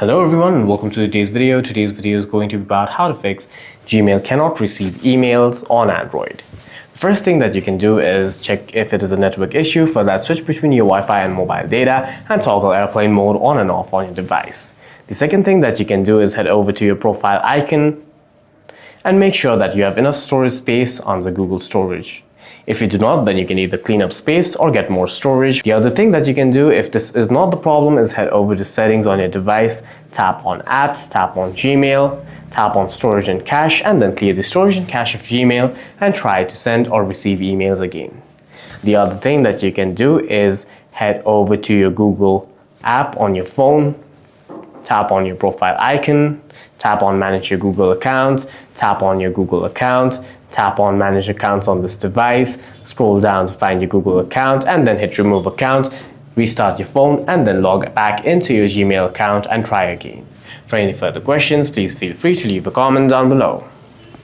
Hello everyone and welcome to today's video. Today's video is going to be about how to fix Gmail cannot receive emails on Android. The first thing that you can do is check if it is a network issue. For that, switch between your Wi-Fi and mobile data and toggle airplane mode on and off on your device. The second thing that you can do is head over to your profile icon and make sure that you have enough storage space on the Google storage. If you do not, then you can either clean up space or get more storage. The other thing that you can do if this is not the problem is head over to settings on your device, tap on apps, tap on Gmail, tap on storage and cache, and then clear the storage and cache of Gmail and try to send or receive emails again. The other thing that you can do is head over to your Google app on your phone, tap on your profile icon, tap on manage your Google account, tap on your Google account, tap on manage accounts on this device, scroll down to find your Google account and then hit remove account, restart your phone and then log back into your Gmail account and try again. For any further questions, please feel free to leave a comment down below.